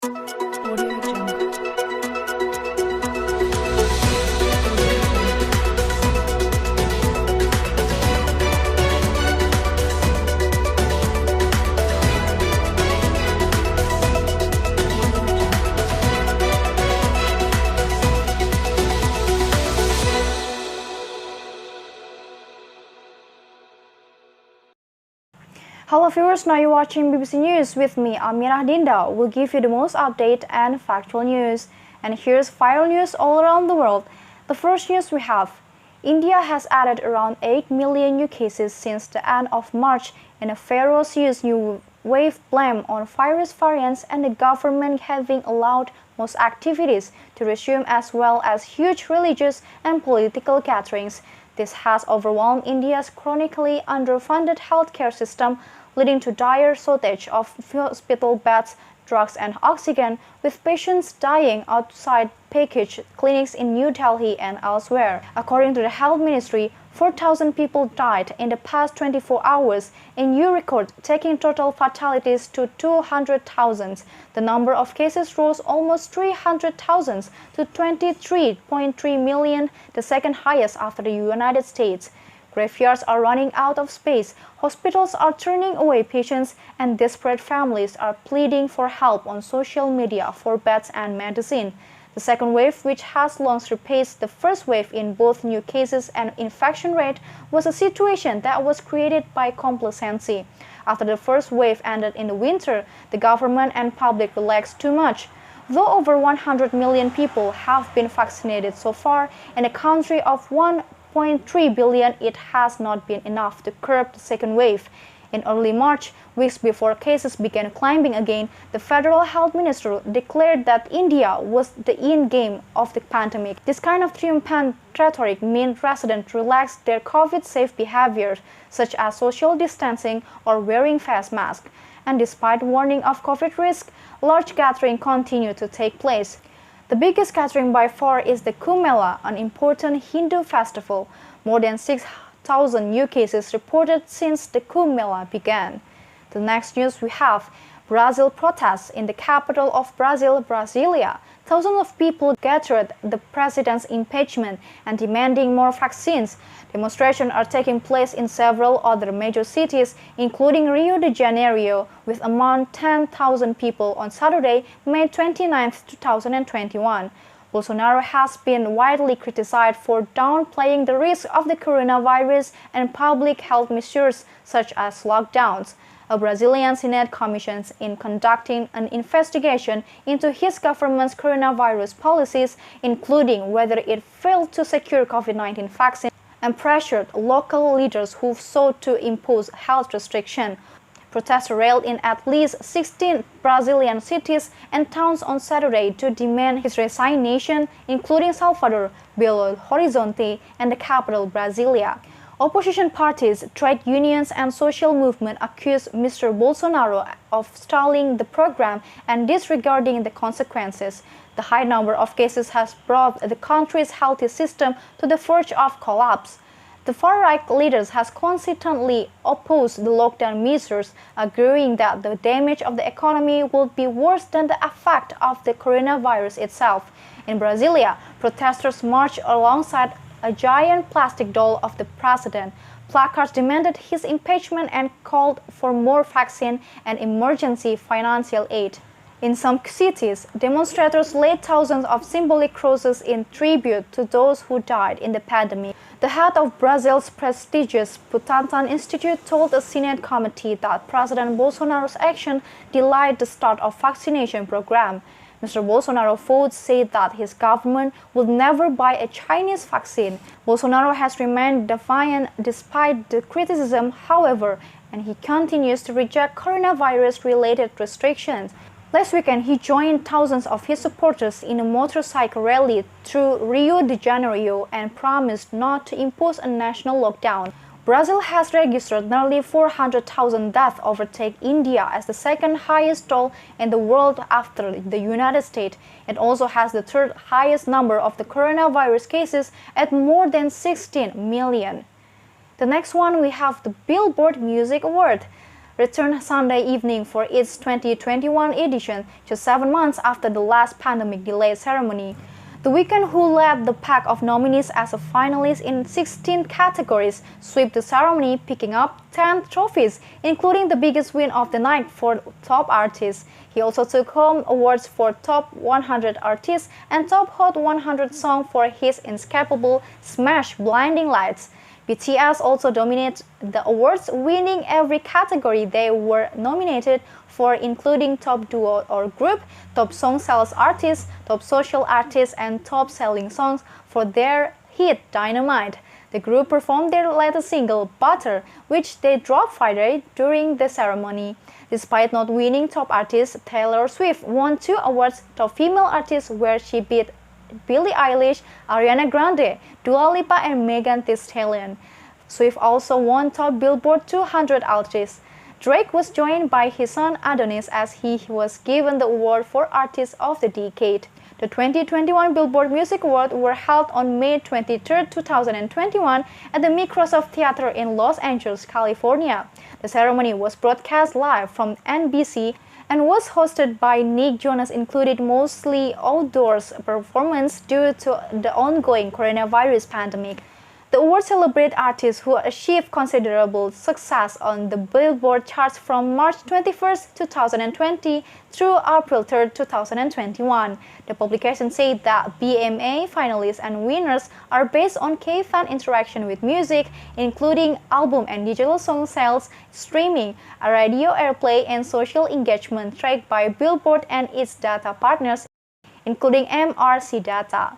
Audio Jungle. Hello viewers, now you're watching BBC News with me, Amirah Dinda. We'll give you the most update and factual news. And here's viral news all around the world. The first news we have: India has added around 8 million new cases since the end of March in a ferocious new wave blame on virus variants and the government having allowed most activities to resume as well as huge religious and political gatherings. This has overwhelmed India's chronically underfunded healthcare system, leading to dire shortage of hospital beds, drugs and oxygen, with patients dying outside package clinics in New Delhi and elsewhere. According to the Health Ministry, 4,000 people died in the past 24 hours, a new record, taking total fatalities to 200,000. The number of cases rose almost 300,000 to 23.3 million, the second highest after the United States. Graveyards are running out of space, hospitals are turning away patients, and desperate families are pleading for help on social media for beds and medicine. The second wave, which has long surpassed the first wave in both new cases and infection rate, was a situation that was created by complacency. After the first wave ended in the winter, the government and public relaxed too much. Though over 100 million people have been vaccinated so far, in a country of 1.3 billion, it has not been enough to curb the second wave. In early March, weeks before cases began climbing again, the Federal Health Minister declared that India was the end game of the pandemic. This kind of triumphant rhetoric meant residents relaxed their COVID-safe behaviors, such as social distancing or wearing face masks. And despite warning of COVID risk, large gatherings continue to take place. The biggest gathering by far is the Kumbh Mela, an important Hindu festival. More than 6,000 new cases reported since the Kumbh Mela began. The next news we have: Brazil protests in the capital of Brazil, Brasilia. Thousands of people gathered the president's impeachment and demanding more vaccines. Demonstrations are taking place in several other major cities, including Rio de Janeiro, with among 10,000 people on Saturday, May 29, 2021. Bolsonaro has been widely criticized for downplaying the risk of the coronavirus and public health measures such as lockdowns. A Brazilian Senate commission is conducting an investigation into his government's coronavirus policies, including whether it failed to secure COVID-19 vaccine and pressured local leaders who sought to impose health restrictions. Protesters rallied in at least 16 Brazilian cities and towns on Saturday to demand his resignation, including Salvador, Belo Horizonte, and the capital, Brasilia. Opposition parties, trade unions, and social movements accuse Mr. Bolsonaro of stalling the program and disregarding the consequences. The high number of cases has brought the country's health system to the verge of collapse. The far-right leaders has consistently opposed the lockdown measures, arguing that the damage of the economy would be worse than the effect of the coronavirus itself. In Brasilia, protesters marched alongside a giant plastic doll of the president. Placards demanded his impeachment and called for more vaccine and emergency financial aid. In some cities, demonstrators laid thousands of symbolic crosses in tribute to those who died in the pandemic. The head of Brazil's prestigious Butantan Institute told a Senate committee that President Bolsonaro's action delayed the start of vaccination program. Mr. Bolsonaro votes said that his government would never buy a Chinese vaccine. Bolsonaro has remained defiant despite the criticism, however, and he continues to reject coronavirus-related restrictions. Last weekend, he joined thousands of his supporters in a motorcycle rally through Rio de Janeiro and promised not to impose a national lockdown. Brazil has registered nearly 400,000 deaths, overtaking India as the second highest toll in the world after the United States. It also has the third highest number of the coronavirus cases at more than 16 million. The next one, we have the Billboard Music Award. returned Sunday evening for its 2021 edition, just 7 months after the last pandemic-delayed ceremony. The Weeknd, who led the pack of nominees as a finalist in 16 categories, swept the ceremony, picking up 10 trophies, including the biggest win of the night for Top Artist. He also took home awards for Top 100 Artist and Top Hot 100 Song for his inescapable smash Blinding Lights. BTS also dominated the awards, winning every category they were nominated for, including Top Duo or Group, Top Song Sales Artist, Top Social Artist, and Top Selling Songs for their hit Dynamite. The group performed their latest single, Butter, which they dropped Friday during the ceremony. Despite not winning Top Artist, Taylor Swift won 2 awards: Top Female Artist, where she beat Billie Eilish, Ariana Grande, Dua Lipa, and Megan Thee Stallion. Swift also won Top Billboard 200 Artist. Drake was joined by his son Adonis as he was given the award for Artist of the Decade. The 2021 Billboard Music Awards were held on May 23, 2021 at the Microsoft Theater in Los Angeles, California. The ceremony was broadcast live from NBC and was hosted by Nick Jonas, included mostly outdoors performance due to the ongoing coronavirus pandemic. The awards celebrate artists who achieved considerable success on the Billboard charts from March 21, 2020 through April 3, 2021. The publication said that BMA finalists and winners are based on key fan interaction with music, including album and digital song sales, streaming, radio airplay, and social engagement tracked by Billboard and its data partners, including MRC data.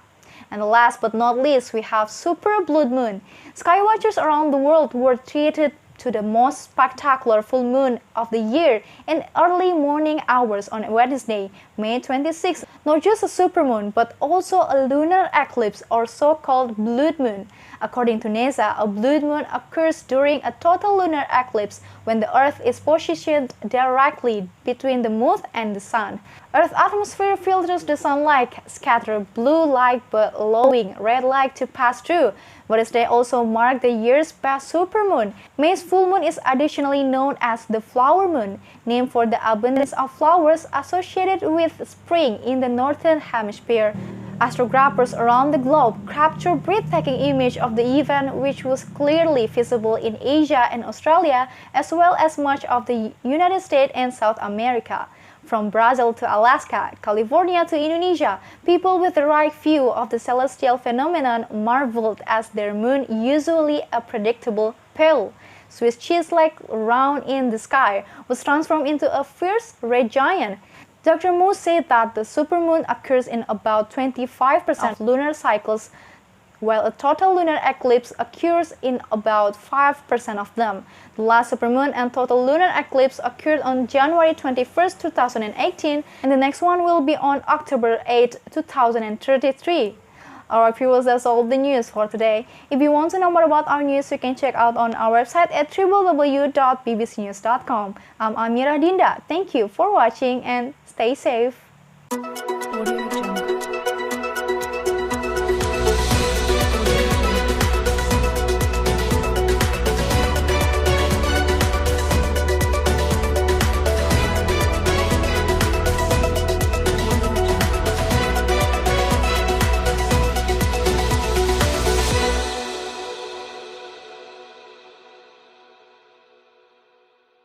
And last but not least, we have Super Blood Moon. Skywatchers around the world were treated to the most spectacular full moon of the year in early morning hours on Wednesday, May 26. Not just a supermoon, but also a lunar eclipse or so-called blood moon. According to NASA, a blood moon occurs during a total lunar eclipse when the Earth is positioned directly between the moon and the sun. Earth's atmosphere filters the sunlight, scattering blue light but allowing red light to pass through. Wednesday also marked the year's best supermoon. May's full moon is additionally known as the flower moon, named for the abundance of flowers associated with spring in the northern hemisphere. Astrographers around the globe captured breathtaking images of the event, which was clearly visible in Asia and Australia, as well as much of the United States and South America. From Brazil to Alaska, California to Indonesia, people with the right view of the celestial phenomenon marveled as their moon, usually a predictable pale Swiss cheese-like round in the sky, was transformed into a fierce red giant. Dr. Mo said that the supermoon occurs in about 25% of lunar cycles, while a total lunar eclipse occurs in about 5% of them. The last supermoon and total lunar eclipse occurred on January 21, 2018, and the next one will be on October 8, 2033. Alright viewers, that's all the news for today. If you want to know more about our news, you can check out on our website at www.bbcnews.com. I'm Amirah Dinda. Thank you for watching and stay safe.